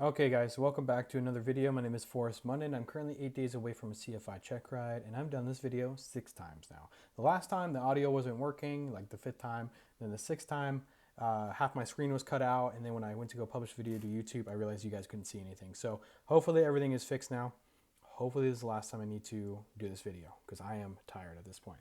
Okay guys, welcome back to another video. My name is Forrest Munden. I'm currently 8 days away from a CFI check ride, and I've done this video 6 times now. The last time the audio wasn't working, like the 5th time, then the 6th time, half my screen was cut out, and then when I went to go publish the video to YouTube, I realized you guys couldn't see anything. So hopefully everything is fixed now. Hopefully this is the last time I need to do this video, because I am tired at this point.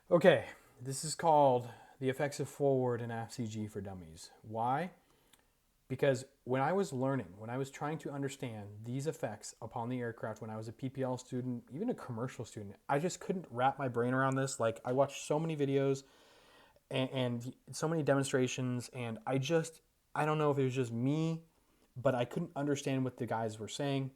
Okay, this is called the effects of forward in Aft CG for Dummies. Why? Because when I was learning, when I was trying to understand these effects upon the aircraft, when I was a PPL student, even a commercial student, I just couldn't wrap my brain around this. Like, I watched so many videos and so many demonstrations, and I don't know if it was just me, but I couldn't understand what the guys were saying,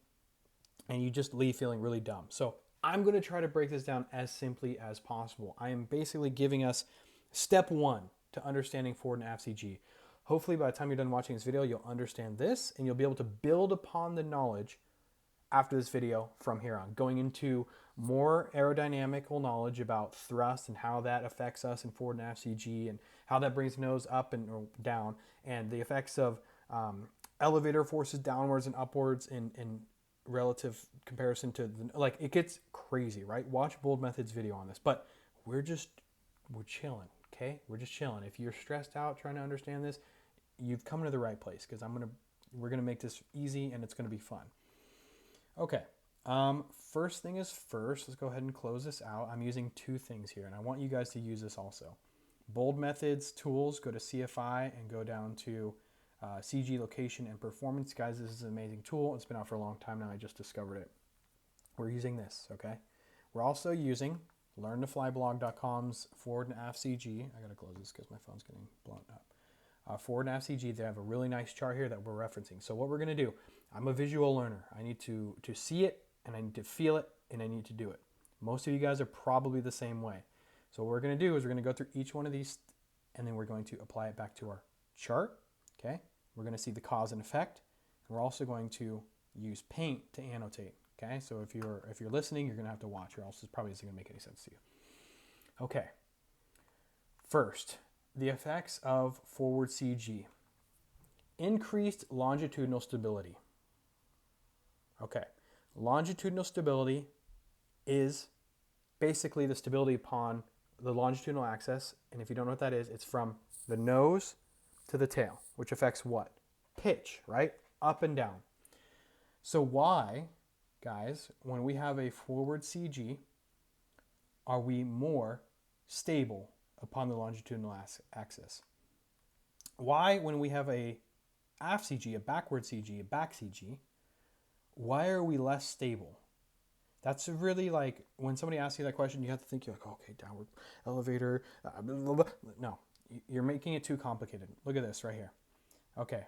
and you just leave feeling really dumb. So I'm going to try to break this down as simply as possible. I am basically giving us step 1 to understanding forward and aft CG. Hopefully by the time you're done watching this video, you'll understand this and you'll be able to build upon the knowledge after this video from here on, going into more aerodynamical knowledge about thrust and how that affects us in forward and aft CG and how that brings the nose up and down, and the effects of elevator forces downwards and upwards in relative comparison to like, it gets crazy, right? Watch Bold Method's video on this, but we're chilling, okay? We're just chilling. If you're stressed out trying to understand this, you've come to the right place, because we're gonna make this easy and it's gonna be fun. Okay, first thing is first, let's go ahead and close this out. I'm using 2 things here, and I want you guys to use this also. Bold Methods tools, go to CFI and go down to CG location and performance. Guys, this is an amazing tool. It's been out for a long time now. I just discovered it. We're using this, okay? We're also using learntoflyblog.com's forward and aft CG. I gotta close this because my phone's getting blown up. Forward and aft CG, they have a really nice chart here that we're referencing. So what we're gonna do, I'm a visual learner. I need to see it, and I need to feel it, and I need to do it. Most of you guys are probably the same way. So what we're gonna do is we're gonna go through each one of these, and then we're going to apply it back to our chart, okay? We're gonna see the cause and effect, and we're also going to use paint to annotate, okay? So if you're listening, you're gonna have to watch, or else this probably isn't gonna make any sense to you. Okay, first, the effects of forward CG. Increased longitudinal stability. Okay, longitudinal stability is basically the stability upon the longitudinal axis, and if you don't know what that is, it's from the nose to the tail, which affects what? Pitch, right? Up and down. So why, guys, when we have a forward CG, are we more stable upon the longitudinal axis? Why, when we have a aft CG, a backward CG, a back CG, why are we less stable? That's really, like, when somebody asks you that question, you have to think, you're like, okay, downward elevator, blah, blah, blah. No, you're making it too complicated. Look at this right here. Okay,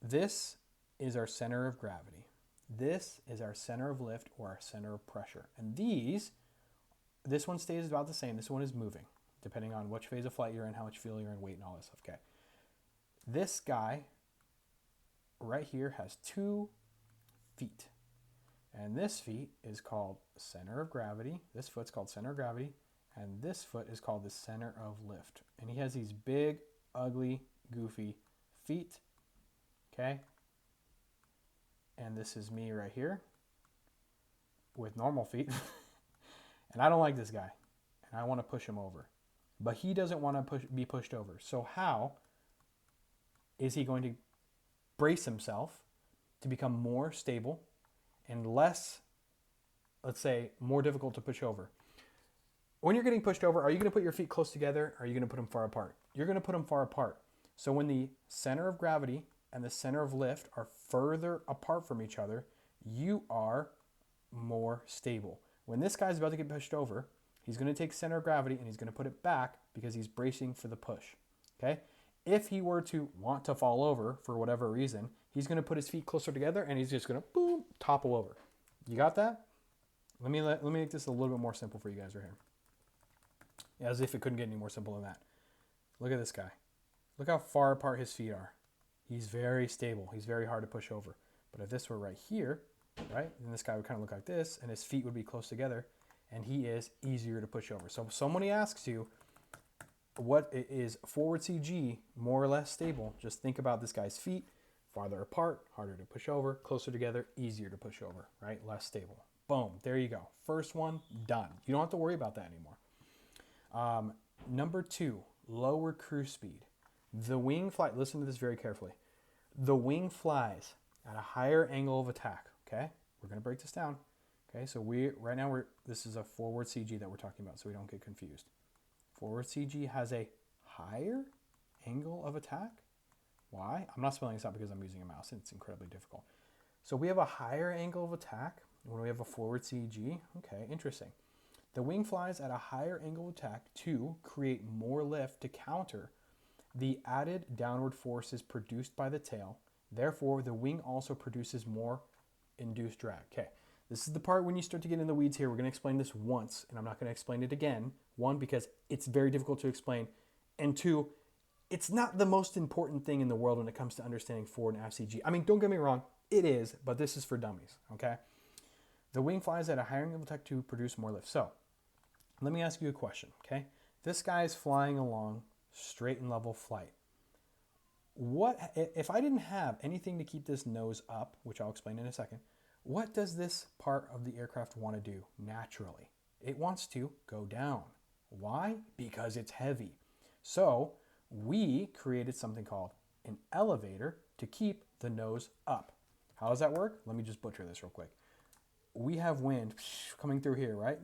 this is our center of gravity. This is our center of lift, or our center of pressure. And this one stays about the same. This one is moving, depending on which phase of flight you're in, how much fuel you're in, weight, and all this stuff, okay? This guy right here has 2 feet. And this feet is called center of gravity. This foot's called center of gravity. And this foot is called the center of lift. And he has these big, ugly, goofy feet, okay? And this is me right here with normal feet. And I don't like this guy. And I want to push him over. But he doesn't want to be pushed over. So how is he going to brace himself to become more stable and less, let's say, more difficult to push over? When you're getting pushed over, are you going to put your feet close together, or are you going to put them far apart? You're going to put them far apart. So when the center of gravity and the center of lift are further apart from each other, you are more stable. When this guy's about to get pushed over, he's going to take center of gravity and he's going to put it back because he's bracing for the push, okay? If he were to want to fall over for whatever reason, he's going to put his feet closer together and he's just going to, boom, topple over. You got that? Let me make this a little bit more simple for you guys right here. As if it couldn't get any more simple than that. Look at this guy. Look how far apart his feet are. He's very stable. He's very hard to push over. But if this were right here, right, then this guy would kind of look like this, and his feet would be close together, and he is easier to push over. So if somebody asks you, what is forward CG more or less stable, just think about this guy's feet Farther apart, harder to push over. Closer together, easier to push over, right? Less stable. Boom, there you go. First one, done. You don't have to worry about that anymore. Number 2, lower cruise speed. The wing fly, listen to this very carefully. The wing flies at a higher angle of attack, okay? We're gonna break this down. Okay, so right now this is a forward CG that we're talking about, so we don't get confused. Forward CG has a higher angle of attack. Why? I'm not spelling this out because I'm using a mouse and it's incredibly difficult. So we have a higher angle of attack when we have a forward CG. Okay, interesting. The wing flies at a higher angle of attack to create more lift to counter the added downward forces produced by the tail. Therefore, the wing also produces more induced drag. Okay, this is the part when you start to get in the weeds here. We're going to explain this once, and I'm not going to explain it again. 1, because it's very difficult to explain, and 2, it's not the most important thing in the world when it comes to understanding forward and aft CG. I mean, don't get me wrong, it is, but this is for dummies, okay? The wing flies at a higher angle of attack to produce more lift. So, let me ask you a question, okay? This guy is flying along straight and level flight. What if I didn't have anything to keep this nose up, which I'll explain in a second, what does this part of the aircraft want to do naturally? It wants to go down. Why? Because it's heavy. So we created something called an elevator to keep the nose up. How does that work? Let me just butcher this real quick. We have wind coming through here, right?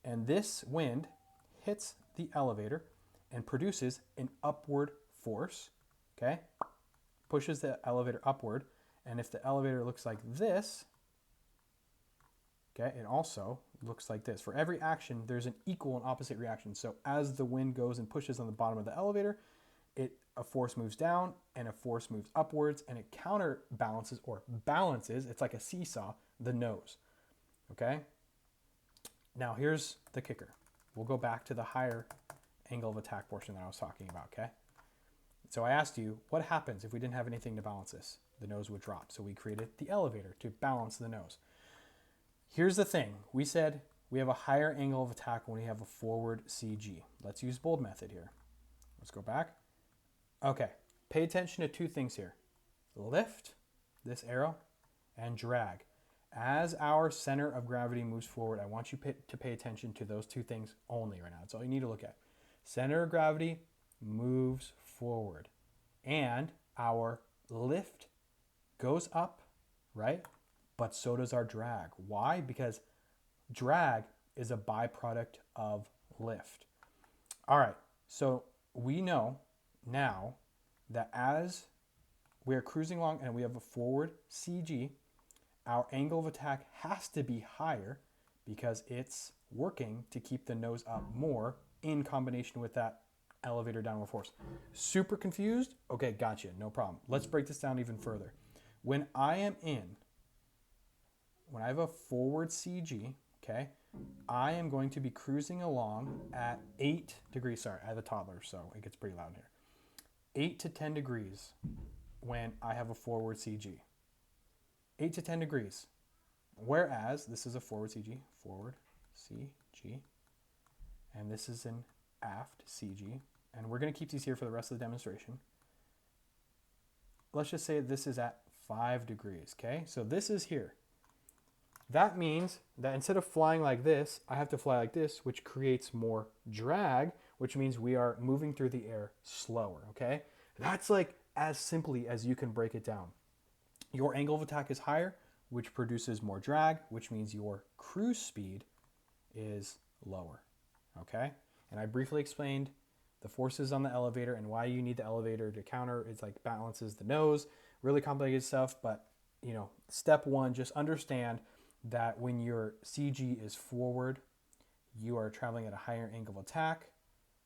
And this wind hits the elevator and produces an upward force, okay? Pushes the elevator upward. And if the elevator looks like this, okay, it also looks like this. For every action, there's an equal and opposite reaction. So as the wind goes and pushes on the bottom of the elevator, a force moves down and a force moves upwards, and it counterbalances or balances, it's like a seesaw, the nose, okay? Now here's the kicker. We'll go back to the higher angle of attack portion that I was talking about, okay? So I asked you, what happens if we didn't have anything to balance this? The nose would drop. So we created the elevator to balance the nose. Here's the thing. We said we have a higher angle of attack when we have a forward CG. Let's use bold method here. Let's go back. Okay, pay attention to 2 things here. Lift, this arrow, and drag. As our center of gravity moves forward, I want you to pay attention to those 2 things only right now. That's all you need to look at. Center of gravity moves forward, and our lift goes up, right? But so does our drag. Why? Because drag is a byproduct of lift. All right, so we know now that as we're cruising along and we have a forward CG, our angle of attack has to be higher because it's working to keep the nose up more in combination with that elevator downward force. Super confused? Okay, gotcha, no problem. Let's break this down even further. When I have a forward CG, okay, I am going to be cruising along at 8 degrees. Sorry, I have a toddler, so it gets pretty loud here. 8 to 10 degrees when I have a forward CG. 8 to 10 degrees. Whereas this is a forward CG, and this is an aft CG, and we're going to keep these here for the rest of the demonstration. Let's just say this is at 5 degrees, okay? So this is here. That means that instead of flying like this, I have to fly like this, which creates more drag, which means we are moving through the air slower, okay? That's like as simply as you can break it down. Your angle of attack is higher, which produces more drag, which means your cruise speed is lower, okay? And I briefly explained the forces on the elevator and why you need the elevator to counter. It's like balances the nose, really complicated stuff, but you know, step 1, just understand that when your CG is forward, you are traveling at a higher angle of attack,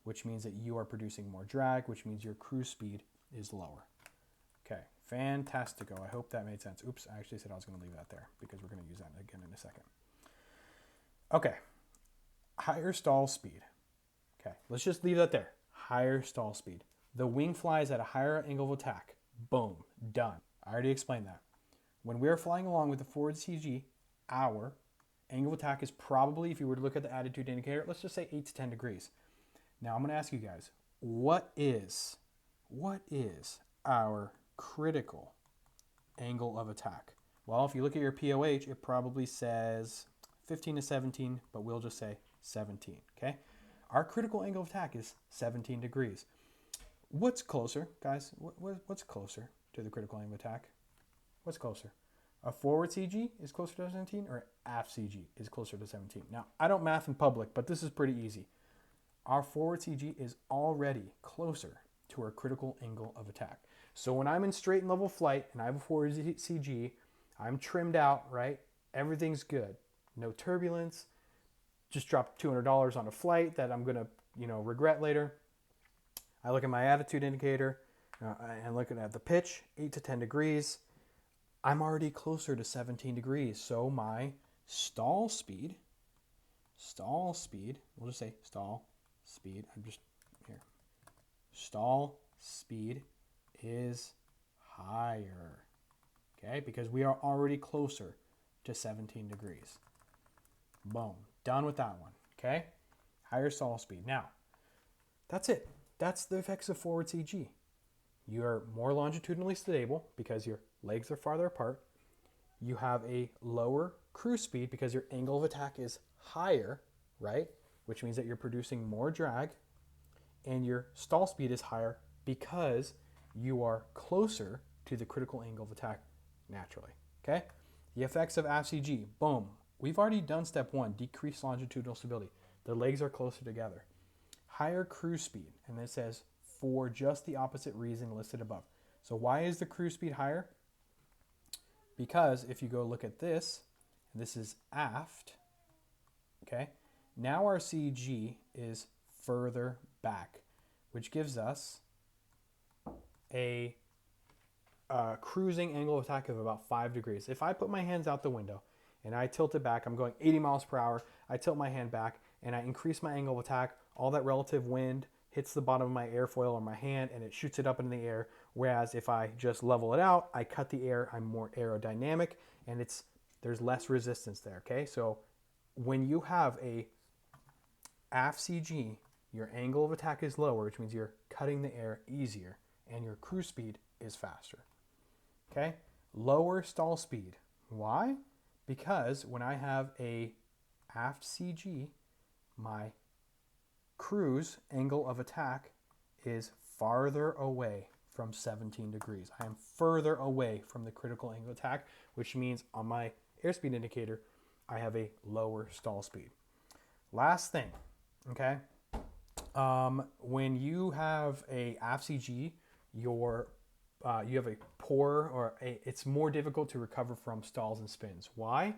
which means that you are producing more drag, which means your cruise speed is lower. Okay, fantastico. I hope that made sense. Oops, I actually said I was going to leave that there because we're going to use that again in a second. Okay, higher stall speed. Okay, let's just leave that there. Higher stall speed. The wing flies at a higher angle of attack. Boom, done. I already explained that. When we're flying along with the forward CG, our angle of attack is probably, if you were to look at the attitude indicator, let's just say 8 to 10 degrees. Now I'm going to ask you guys, what is our critical angle of attack? Well, if you look at your POH, it probably says 15 to 17, but we'll just say 17, okay? Our critical angle of attack is 17 degrees. What's closer, guys? What's closer to the critical angle of attack? What's closer? A forward CG is closer to 17, or aft CG is closer to 17? Now, I don't math in public, but this is pretty easy. Our forward CG is already closer to our critical angle of attack. So when I'm in straight and level flight and I have a forward CG, I'm trimmed out, right? Everything's good. No turbulence. Just dropped $200 on a flight that I'm gonna, regret later. I look at my attitude indicator and looking at the pitch, 8 to 10 degrees. I'm already closer to 17 degrees. So my stall speed, we'll just say stall speed. I'm just here. Stall speed is higher, okay? Because we are already closer to 17 degrees. Boom, done with that one, okay? Higher stall speed. Now, that's it. That's the effects of forward CG. You're more longitudinally stable because your legs are farther apart. You have a lower cruise speed because your angle of attack is higher, right? Which means that you're producing more drag, and your stall speed is higher because you are closer to the critical angle of attack naturally, okay? The effects of Aft CG, boom. We've already done step one, decrease longitudinal stability. The legs are closer together. Higher cruise speed, and it says for just the opposite reason listed above. So why is the cruise speed higher? Because if you go look at this, this is aft, okay? Now our CG is further back, which gives us a cruising angle of attack of about 5 degrees. If I put my hands out the window and I tilt it back, I'm going 80 miles per hour, I tilt my hand back and I increase my angle of attack, all that relative wind hits the bottom of my airfoil or my hand and it shoots it up into the air. Whereas if I just level it out, I cut the air, I'm more aerodynamic, and there's less resistance there, okay? So when you have a aft CG, your angle of attack is lower, which means you're cutting the air easier, and your cruise speed is faster, okay? Lower stall speed. Why? Because when I have a aft CG, my cruise angle of attack is farther away from 17 degrees. I am further away from the critical angle of attack, which means on my airspeed indicator, I have a lower stall speed. Last thing, okay? When you have a aft CG, you have a poorer it's more difficult to recover from stalls and spins. Why?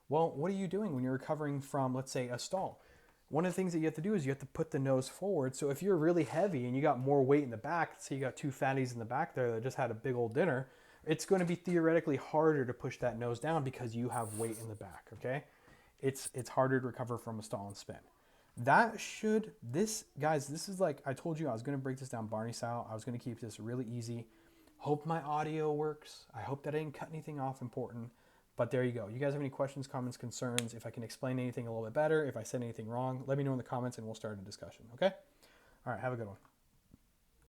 Well, what are you doing when you're recovering from, let's say, a stall? One of the things that you have to do is you have to put the nose forward. So if you're really heavy and you got more weight in the back, say you got two fatties in the back there that just had a big old dinner, it's going to be theoretically harder to push that nose down because you have weight in the back, okay? It's harder to recover from a stall and spin. Guys, this is like, I told you I was going to break this down Barney style. I was going to keep this really easy. Hope my audio works. I hope that I didn't cut anything off important. But there you go. You guys have any questions, comments, concerns? If I can explain anything a little bit better, if I said anything wrong, let me know in the comments and we'll start a discussion, okay? All right, have a good one.